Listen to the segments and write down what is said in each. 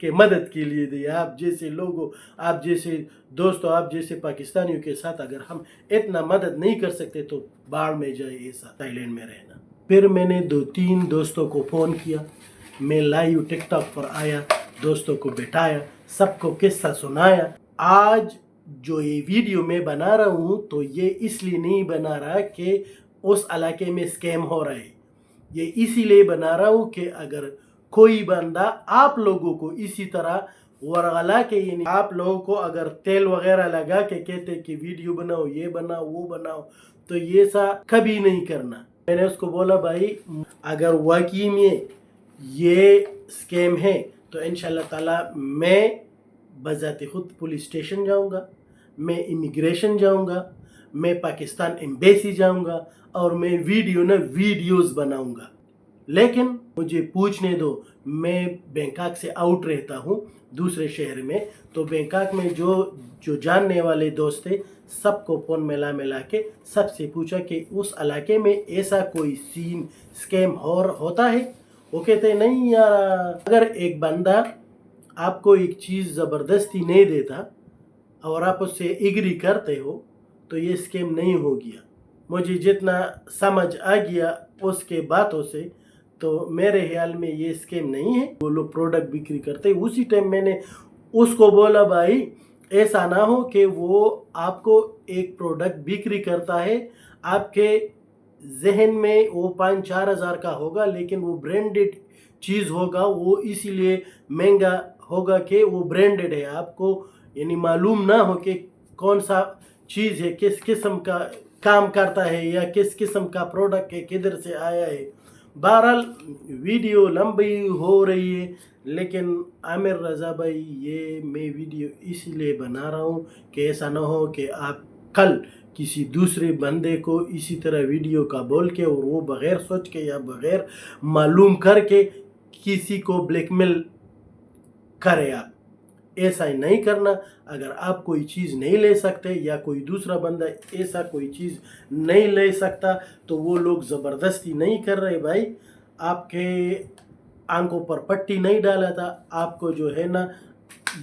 کہ مدد کے لیے دے. آپ جیسے لوگوں، آپ جیسے دوستوں، آپ جیسے پاکستانیوں کے ساتھ اگر ہم اتنا مدد نہیں کر سکتے تو باڑ میں جائے ایسا تھائی لینڈ میں رہنا. پھر میں نے 2-3 دوستوں کو فون کیا، میں لائیو ٹک ٹاک پر آیا، دوستوں کو بٹھایا، سب کو قصہ سنایا. آج جو یہ ویڈیو میں بنا رہا ہوں تو یہ اس لیے نہیں بنا رہا کہ اس علاقے میں اسکیم ہو رہا ہے، یہ اسی لیے بنا رہا ہوں کہ اگر کوئی بندہ آپ لوگوں کو اسی طرح ورغلا کے، یعنی آپ لوگوں کو اگر تیل وغیرہ لگا کے کہتے کہ ویڈیو بناؤ، یہ بناؤ، وہ بناؤ، تو یہ سا کبھی نہیں کرنا. میں نے اس کو بولا بھائی اگر واقعی میں یہ اسکیم ہے تو انشاءاللہ تعالی میں بذات خود پولیس اسٹیشن جاؤں گا، میں امیگریشن جاؤں گا، میں پاکستان ایمبیسی جاؤں گا اور میں ویڈیوز بناؤں گا. لیکن مجھے پوچھنے دو، میں بینکاک سے آؤٹ رہتا ہوں دوسرے شہر میں، تو بینکاک میں جو جاننے والے دوست تھے سب کو فون ملا کے سب سے پوچھا کہ اس علاقے میں ایسا کوئی سین اسکیم ہوتا ہے. وہ کہتے نہیں یار، اگر ایک بندہ آپ کو ایک چیز زبردستی نہیں دیتا اور آپ اس سے ایگری کرتے ہو تو یہ اسکیم نہیں ہو گیا. مجھے جتنا سمجھ آ گیا اس کے باتوں سے تو میرے خیال میں یہ اسکیم نہیں ہے. وہ لوگ پروڈکٹ بکری کرتے. اسی ٹائم میں نے اس کو بولا بھائی ایسا نہ ہو کہ وہ آپ کو ایک پروڈکٹ بکری کرتا ہے، آپ کے ذہن میں وہ 5-4 ہزار کا ہوگا لیکن وہ برینڈڈ چیز ہوگا، وہ اسی لیے مہنگا ہوگا کہ وہ برینڈڈ ہے. آپ کو یعنی معلوم نہ ہو کہ کون سا چیز ہے، کس قسم کا کام کرتا ہے یا کس قسم کا پروڈکٹ ہے، کدھر سے آیا ہے. بہرحال ویڈیو لمبی ہو رہی ہے لیکن عامر رضا بھائی یہ میں ویڈیو اس لیے بنا رہا ہوں کہ ایسا نہ ہو کہ آپ کل کسی دوسرے بندے کو اسی طرح ویڈیو کا بول کے اور وہ بغیر سوچ کے یا بغیر معلوم کر کے کسی کو بلیک میل کرے. آپ ایسا ہی نہیں کرنا. اگر آپ کوئی چیز نہیں لے سکتے یا کوئی دوسرا بندہ ایسا کوئی چیز نہیں لے سکتا تو وہ لوگ زبردستی نہیں کر رہے بھائی. آپ کے آنکھوں پر پٹی نہیں ڈالا تھا، آپ کو جو ہے نا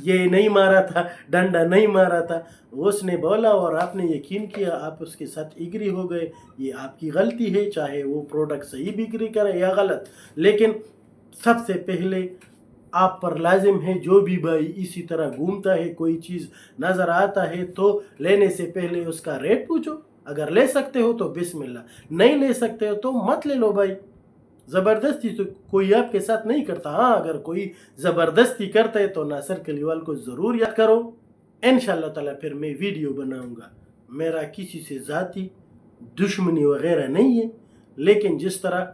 یہ نہیں مارا تھا، ڈنڈا نہیں مارا تھا. اس نے بولا اور آپ نے یقین کیا، آپ اس کے ساتھ ایگری ہو گئے. یہ آپ کی غلطی ہے، چاہے وہ پروڈکٹ صحیح بکری کرے یا غلط. لیکن سب سے پہلے آپ پر لازم ہے جو بھی بھائی اسی طرح گھومتا ہے، کوئی چیز نظر آتا ہے تو لینے سے پہلے اس کا ریٹ پوچھو. اگر لے سکتے ہو تو بسم اللہ، نہیں لے سکتے ہو تو مت لے لو بھائی. زبردستی تو کوئی آپ کے ساتھ نہیں کرتا. ہاں اگر کوئی زبردستی کرتا ہے تو ناصر کلیوال کو ضرور یاد کرو. انشاءاللہ تعالی پھر میں ویڈیو بناؤں گا. میرا کسی سے ذاتی دشمنی وغیرہ نہیں ہے، لیکن جس طرح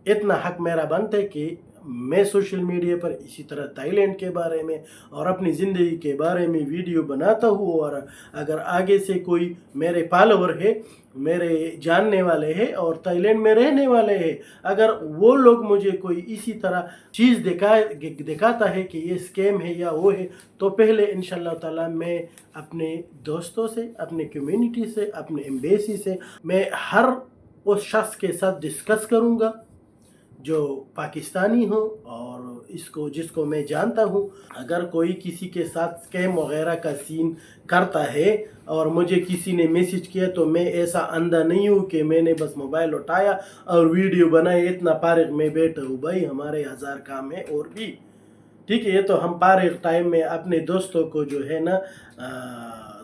اتنا حق میرا بنتا ہے کہ میں سوشل میڈیا پر اسی طرح تھائی لینڈ کے بارے میں اور اپنی زندگی کے بارے میں ویڈیو بناتا ہوں. اور اگر آگے سے کوئی میرے فالوور ہے، میرے جاننے والے ہیں اور تھائی لینڈ میں رہنے والے ہیں، اگر وہ لوگ مجھے کوئی اسی طرح چیز دکھاتا ہے کہ یہ اسکیم ہے یا وہ ہے تو پہلے انشاءاللہ تعالی میں اپنے دوستوں سے، اپنے کمیونٹی سے، اپنے ایمبیسی سے میں ہر اس شخص کے ساتھ ڈسکس کروں گا جو پاکستانی ہو اور جس کو میں جانتا ہوں. اگر کوئی کسی کے ساتھ اسکیم وغیرہ کا سین کرتا ہے اور مجھے کسی نے میسج کیا تو میں ایسا اندھا نہیں ہوں کہ میں نے بس موبائل اٹھایا اور ویڈیو بنائی. اتنا فارغ میں بیٹھا ہوں بھائی، ہمارے 1000 کام ہے اور بھی. ٹھیک ہے، یہ تو ہم فارغ ٹائم میں اپنے دوستوں کو جو ہے نا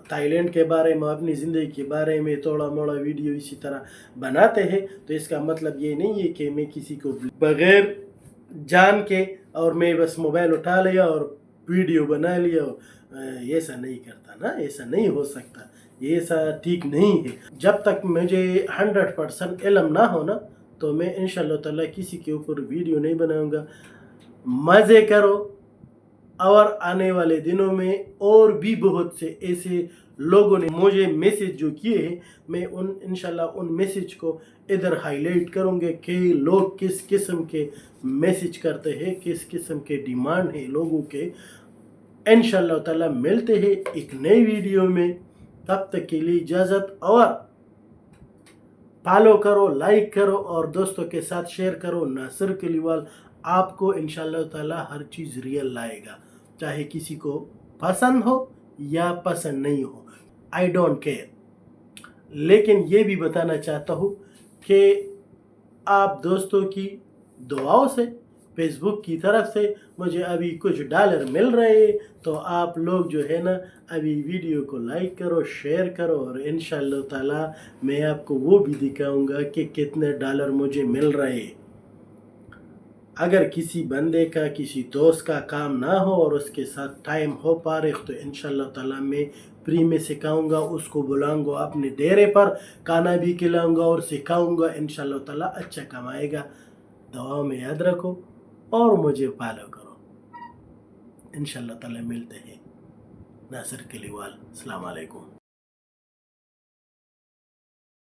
تھائی لینڈ کے بارے میں، اپنی زندگی کے بارے میں تھوڑا موڑا ویڈیو اسی طرح بناتے ہیں. تو اس کا مطلب یہ نہیں ہے کہ میں کسی کو بغیر جان کے اور میں بس موبائل اٹھا لیا اور ویڈیو بنا لیا. ایسا نہیں کرتا نا، ایسا نہیں ہو سکتا، ایسا ٹھیک نہیں ہے. جب تک مجھے 100% علم نہ ہونا تو میں انشاءاللہ تعالی کسی کے اوپر ویڈیو نہیں بناؤں گا. مزے کرو، اور آنے والے دنوں میں اور بھی بہت سے ایسے لوگوں نے مجھے میسج جو کیے ہیں، میں انشاءاللہ ان میسج کو ادھر ہائی لائٹ کروں گے کہ لوگ کس قسم کے میسج کرتے ہیں، کس قسم کے ڈیمانڈ ہیں لوگوں کے. انشاءاللہ تعالی ملتے ہیں ایک نئی ویڈیو میں. تب تک کے لیے اجازت، اور فالو کرو، لائک کرو اور دوستوں کے ساتھ شیئر کرو. ناصر کلیوال آپ کو انشاءاللہ تعالی ہر چیز ریئل لائے گا. چاہے کسی کو پسند ہو یا پسند نہیں ہو، آئی ڈونٹ کیئر. لیکن یہ بھی بتانا چاہتا ہوں کہ آپ دوستوں کی دعاؤں سے، فیس بک کی طرف سے مجھے ابھی کچھ ڈالر مل رہے ہیں، تو آپ لوگ جو ہے نا ابھی ویڈیو کو لائک کرو، شیئر کرو، اور انشاءاللہ تعالی میں آپ کو وہ بھی دکھاؤں گا کہ کتنے ڈالر مجھے مل رہے ہیں. اگر کسی بندے کا، کسی دوست کا کام نہ ہو اور اس کے ساتھ ٹائم ہو فارغ، تو انشاءاللہ تعالی میں فری میں سکھاؤں گا، اس کو بلاؤں گا اپنے ڈیرے پر، کھانا بھی کھلاؤں گا اور سکھاؤں گا. انشاءاللہ تعالی اچھا کمائے گا. دعاؤں میں یاد رکھو اور مجھے فالو کرو. انشاءاللہ تعالی ملتے ہیں. ناصر کلیوال. السلام علیکم.